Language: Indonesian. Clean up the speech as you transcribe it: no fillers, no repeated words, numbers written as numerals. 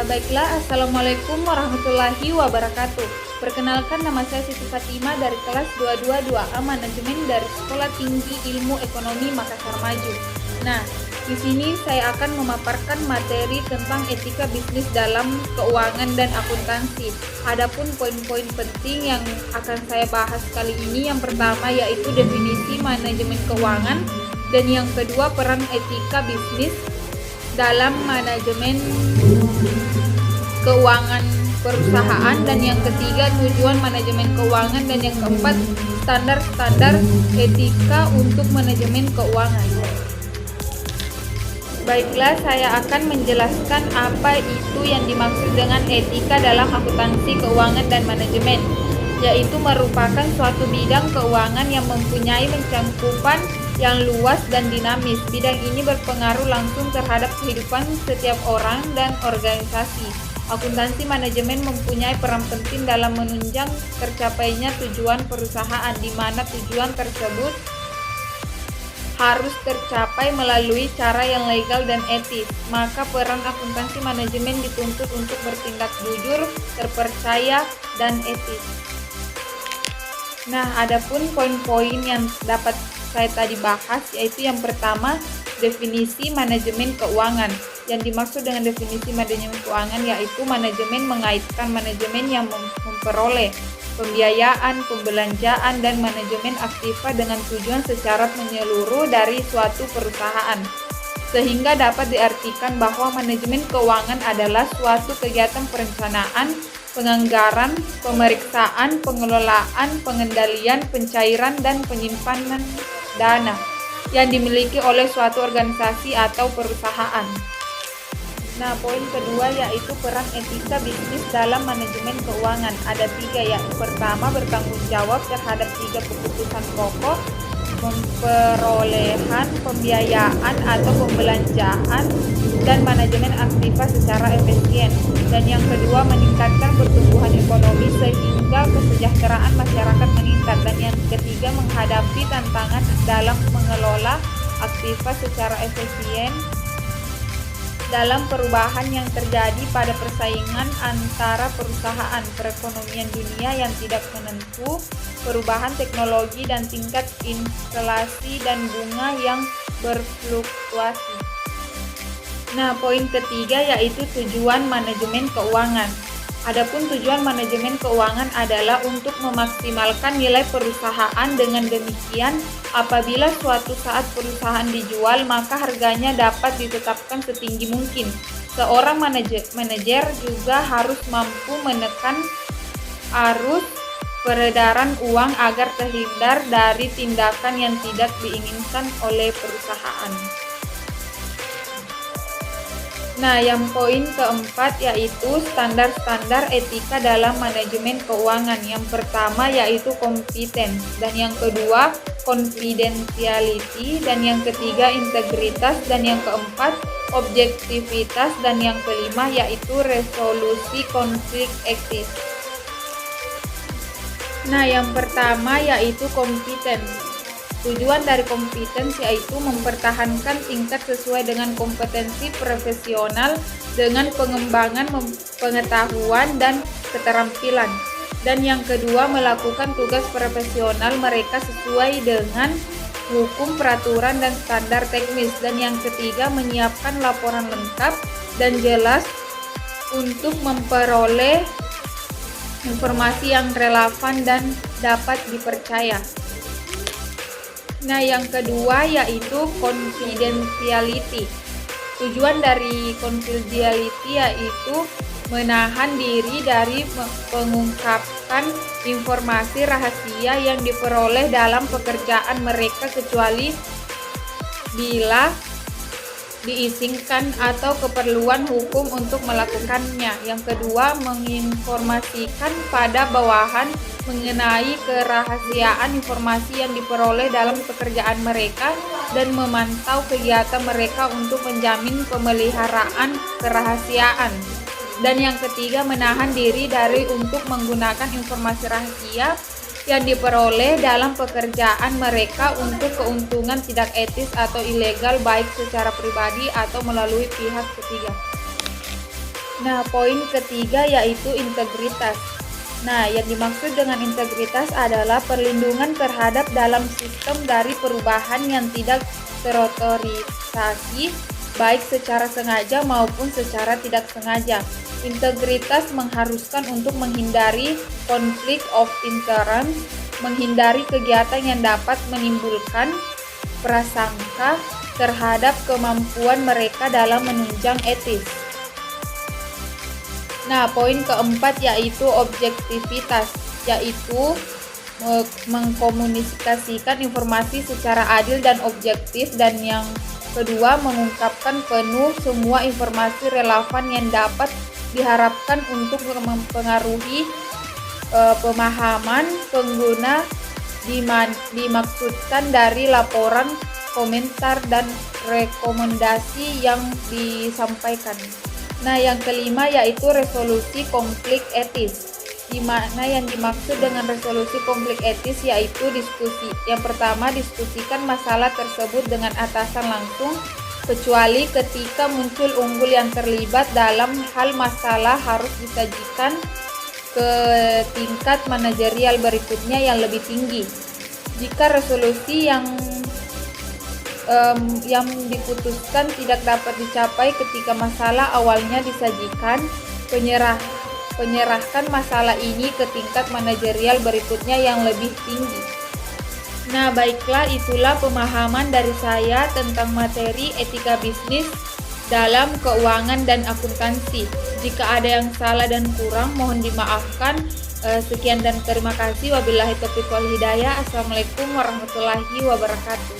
Baiklah, Assalamualaikum warahmatullahi wabarakatuh. Perkenalkan, nama saya Siti Fatima dari kelas 222A Manajemen dari Sekolah Tinggi Ilmu Ekonomi Makassar Maju. Nah, di sini saya akan memaparkan materi tentang etika bisnis dalam keuangan dan akuntansi. Adapun poin-poin penting yang akan saya bahas kali ini, yang pertama yaitu definisi manajemen keuangan, dan yang kedua peran etika bisnis dalam manajemen keuangan perusahaan, dan yang ketiga tujuan manajemen keuangan, dan yang keempat standar-standar etika untuk manajemen keuangan. Baiklah, saya akan menjelaskan apa itu yang dimaksud dengan etika dalam akuntansi keuangan dan manajemen, yaitu merupakan suatu bidang keuangan yang mempunyai cakupan yang luas dan dinamis. Bidang ini berpengaruh langsung terhadap kehidupan setiap orang dan organisasi. Akuntansi manajemen mempunyai peran penting dalam menunjang tercapainya tujuan perusahaan, di mana tujuan tersebut harus tercapai melalui cara yang legal dan etis. Maka peran akuntansi manajemen dituntut untuk bertindak jujur, terpercaya, dan etis. Nah, adapun poin-poin yang dapat saya tadi bahas, yaitu yang pertama, definisi manajemen keuangan. Yang dimaksud dengan definisi manajemen keuangan yaitu manajemen mengaitkan manajemen yang memperoleh pembiayaan, pembelanjaan, dan manajemen aktiva dengan tujuan secara menyeluruh dari suatu perusahaan. Sehingga dapat diartikan bahwa manajemen keuangan adalah suatu kegiatan perencanaan, penganggaran, pemeriksaan, pengelolaan, pengendalian, pencairan, dan penyimpanan dana yang dimiliki oleh suatu organisasi atau perusahaan. Nah, poin kedua yaitu peran etika bisnis dalam manajemen keuangan. Ada 3, yaitu pertama, bertanggung jawab terhadap 3 keputusan pokok, perolehan, pembiayaan atau pembelanjaan, dan manajemen aktiva secara efisien. Dan yang kedua, meningkatkan pertumbuhan ekonomi sehingga kesejahteraan masyarakat meningkat. Dan yang ketiga, menghadapi tantangan dalam mengelola aktiva secara efisien dalam perubahan yang terjadi pada persaingan antara perusahaan, perekonomian dunia yang tidak menentu, perubahan teknologi, dan tingkat inflasi dan bunga yang berfluktuasi. Nah, poin ketiga yaitu tujuan manajemen keuangan. Adapun tujuan manajemen keuangan adalah untuk memaksimalkan nilai perusahaan. Dengan demikian, apabila suatu saat perusahaan dijual, maka harganya dapat ditetapkan setinggi mungkin. Seorang manajer juga harus mampu menekan arus peredaran uang agar terhindar dari tindakan yang tidak diinginkan oleh perusahaan. Nah, yang poin keempat yaitu standar-standar etika dalam manajemen keuangan. Yang pertama yaitu kompeten, dan yang kedua confidentiality, dan yang ketiga integritas, dan yang keempat objektivitas, dan yang kelima yaitu resolusi konflik etis. Nah, yang pertama yaitu kompeten. Tujuan dari kompeten yaitu mempertahankan tingkat sesuai dengan kompetensi profesional dengan pengembangan pengetahuan dan keterampilan. Dan yang kedua, melakukan tugas profesional mereka sesuai dengan hukum, peraturan, dan standar teknis. Dan yang ketiga, menyiapkan laporan lengkap dan jelas untuk memperoleh informasi yang relevan dan dapat dipercaya. Nah, yang kedua yaitu confidentiality. Tujuan dari confidentiality yaitu menahan diri dari mengungkapkan informasi rahasia yang diperoleh dalam pekerjaan mereka kecuali bila diizinkan atau keperluan hukum untuk melakukannya. Yang kedua, menginformasikan pada bawahan mengenai kerahasiaan informasi yang diperoleh dalam pekerjaan mereka dan memantau kegiatan mereka untuk menjamin pemeliharaan kerahasiaan. Dan yang ketiga, menahan diri dari untuk menggunakan informasi rahasia yang diperoleh dalam pekerjaan mereka untuk keuntungan tidak etis atau ilegal, baik secara pribadi atau melalui pihak ketiga. Nah, poin ketiga yaitu integritas. Nah, yang dimaksud dengan integritas adalah perlindungan terhadap dalam sistem dari perubahan yang tidak terotorisasi, baik secara sengaja maupun secara tidak sengaja. Integritas mengharuskan untuk menghindari konflik of interest, menghindari kegiatan yang dapat menimbulkan prasangka terhadap kemampuan mereka dalam menunjang etis. Nah, poin keempat yaitu objektivitas, yaitu mengkomunikasikan informasi secara adil dan objektif, dan yang kedua mengungkapkan penuh semua informasi relevan yang dapat diharapkan untuk mempengaruhi pemahaman pengguna dimaksudkan dari laporan, komentar, dan rekomendasi yang disampaikan. Nah, yang kelima yaitu resolusi konflik etis. Di mana yang dimaksud dengan resolusi konflik etis yaitu diskusi. Yang pertama, diskusikan masalah tersebut dengan atasan langsung, kecuali ketika muncul unggul yang terlibat dalam hal masalah harus disajikan ke tingkat manajerial berikutnya yang lebih tinggi. Jika resolusi yang diputuskan tidak dapat dicapai ketika masalah awalnya disajikan, penyerahkan masalah ini ke tingkat manajerial berikutnya yang lebih tinggi. Nah, baiklah, itulah pemahaman dari saya tentang materi etika bisnis dalam keuangan dan akuntansi. Jika ada yang salah dan kurang, mohon dimaafkan. Sekian dan terima kasih. Wabillahi taufiq wal hidayah. Assalamualaikum warahmatullahi wabarakatuh.